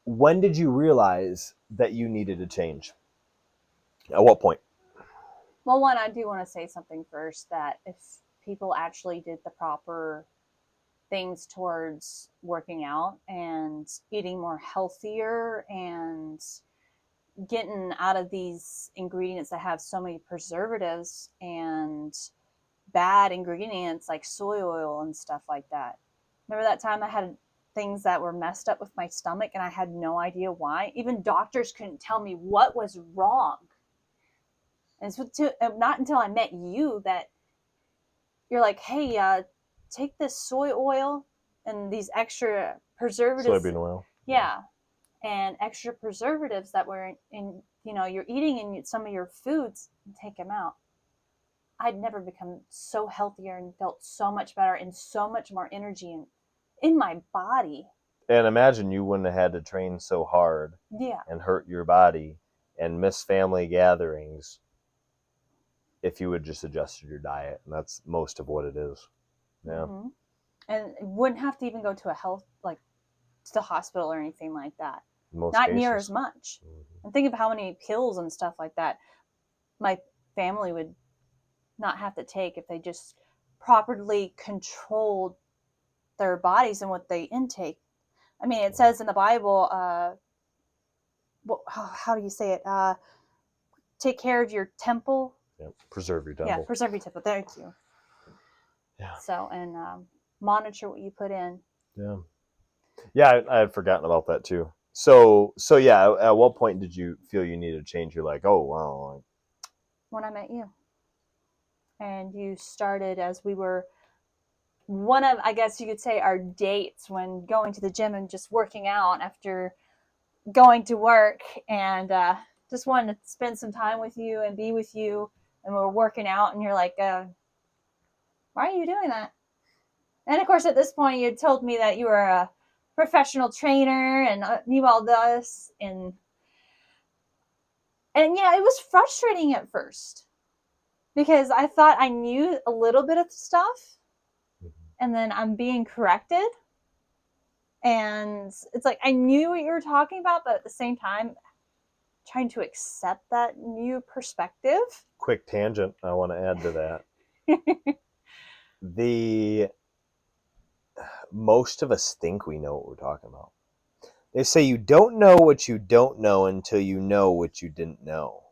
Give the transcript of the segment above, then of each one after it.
when did you realize that you needed to change? At what point? Well, one, I do want to say something first that if people actually did the proper things towards working out and eating more healthier and getting out of these ingredients that have so many preservatives and bad ingredients like soy oil and stuff like that. Remember that time I had things that were messed up with my stomach and I had no idea why? Even doctors couldn't tell me what was wrong. And it's not until I met you that you're like, hey, take this soy oil and these extra preservatives. Soybean oil. Yeah. And extra preservatives that were in you're eating in some of your foods, and take them out. I'd never become so healthier and felt so much better and so much more energy in my body. And imagine you wouldn't have had to train so hard Yeah. and hurt your body and miss family gatherings if you would just adjusted your diet. And that's most of what it is. Yeah. Mm-hmm. And wouldn't have to even go to to the hospital or anything like that. Most Not cases. near as much. Mm-hmm. And think of how many pills and stuff like that my family would not have to take if they just properly controlled their bodies and what they intake. I mean, it says in the Bible, how do you say it? Take care of your temple. Yeah, preserve your temple. Yeah, preserve your temple. Thank you. Yeah. So, and monitor what you put in. Yeah. Yeah, I had forgotten about that too. So yeah, at what point did you feel you needed to change? You're like, oh, wow. When I met you. And you started as we were one of, I guess you could say, our dates when going to the gym and just working out after going to work, and just wanted to spend some time with you and be with you. And we were working out, and you're like, why are you doing that? And of course, at this point, you had told me that you were a professional trainer and knew all this. And yeah, it was frustrating at first because I thought I knew a little bit of stuff, and then I'm being corrected. And it's like I knew what you were talking about, but at the same time, trying to accept that new perspective. Quick tangent I want to add to that. Most of us think we know what we're talking about. They say you don't know what you don't know until you know what you didn't know.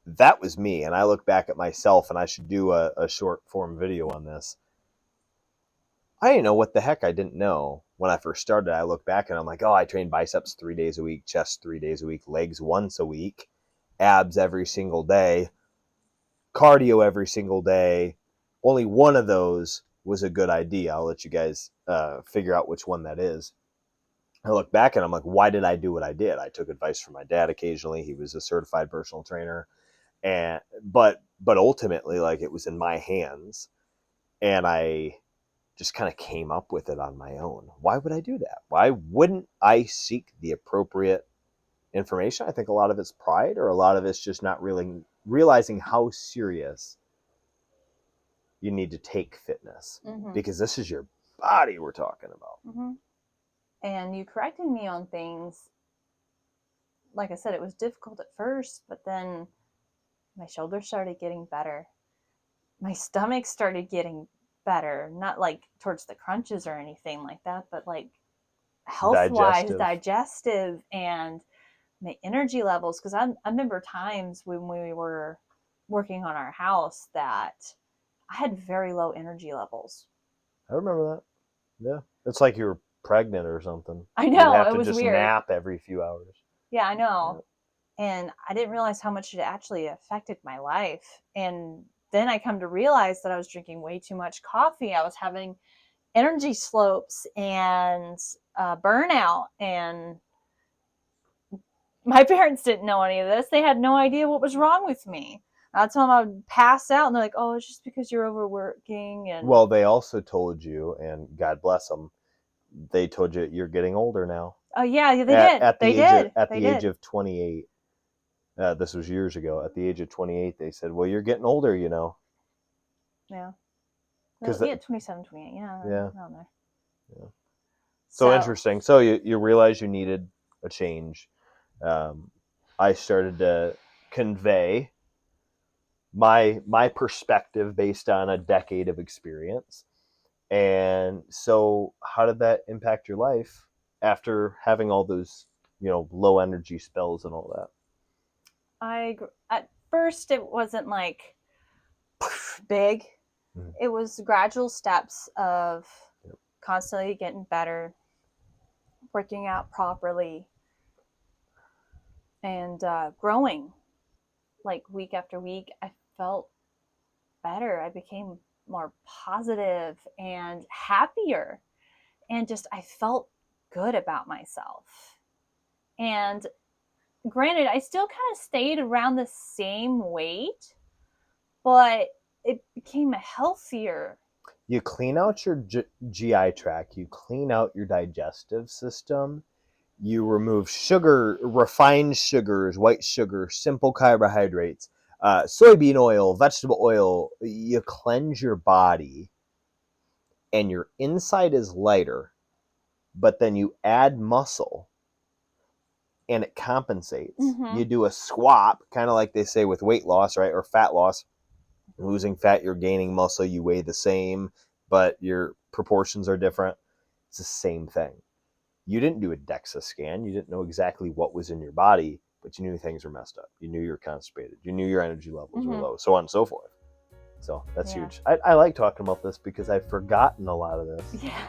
That was me, and I look back at myself, and I should do a short form video on this. I didn't know what the heck I didn't know when I first started. I look back and I'm like, oh, I train biceps 3 days a week, chest 3 days a week, legs once a week, abs every single day, cardio every single day. Only one of those was a good idea. I'll let you guys figure out which one that is. I look back and I'm like, why did I do what I did? I took advice from my dad occasionally. He was a certified personal trainer. But ultimately, like, it was in my hands, and I just kind of came up with it on my own. Why would I do that? Why wouldn't I seek the appropriate information? I think a lot of it's pride, or a lot of it's just not really realizing how serious you need to take fitness, because this is your body we're talking about. Mm-hmm. And you corrected me on things. Like I said, it was difficult at first, but then my shoulders started getting better. My stomach started getting better. Not like towards the crunches or anything like that, but like health-wise, digestive, and my energy levels. Because I remember times when we were working on our house that I had very low energy levels. I remember that. Yeah. It's like you were pregnant or something. I know. You have it to was just weird. nap every few hours. Yeah, I know. Yeah. And I didn't realize how much it actually affected my life. And then I come to realize that I was drinking way too much coffee. I was having energy slopes and burnout. And my parents didn't know any of this. They had no idea what was wrong with me. I'd tell them I would pass out, and they're like, oh, it's just because you're overworking. And well, they also told you, and God bless them, they told you you're getting older now. Oh, yeah, they did. At the age of 28, this was years ago, at the age of 28, they said, well, you're getting older, you know. Yeah. Well, 27, 28, yeah. Yeah. Around there. Yeah. So interesting. So you realize you needed a change. I started to convey my perspective based on a decade of experience. And so how did that impact your life after having all those, low energy spells and all that? At first it wasn't like big. Mhm. It was gradual steps of Yep. constantly getting better, working out properly, and growing. Like week after week, I felt better. I became more positive and happier, and just I felt good about myself. And granted, I still kind of stayed around the same weight, but it became a healthier. You clean out your GI tract, you clean out your digestive system, you remove sugar, refined sugars, white sugar, simple carbohydrates, soybean oil, vegetable oil. You cleanse your body, and your inside is lighter, but then you add muscle and it compensates. Mm-hmm. You do a swap, kind of like they say with weight loss, right? Or fat loss. Losing fat, you're gaining muscle, you weigh the same, but your proportions are different. It's the same thing. You didn't do a DEXA scan. You didn't know exactly what was in your body, but you knew things were messed up. You knew you were constipated. You knew your energy levels were low, so on and so forth. So that's huge. I like talking about this because I've forgotten a lot of this. Yeah.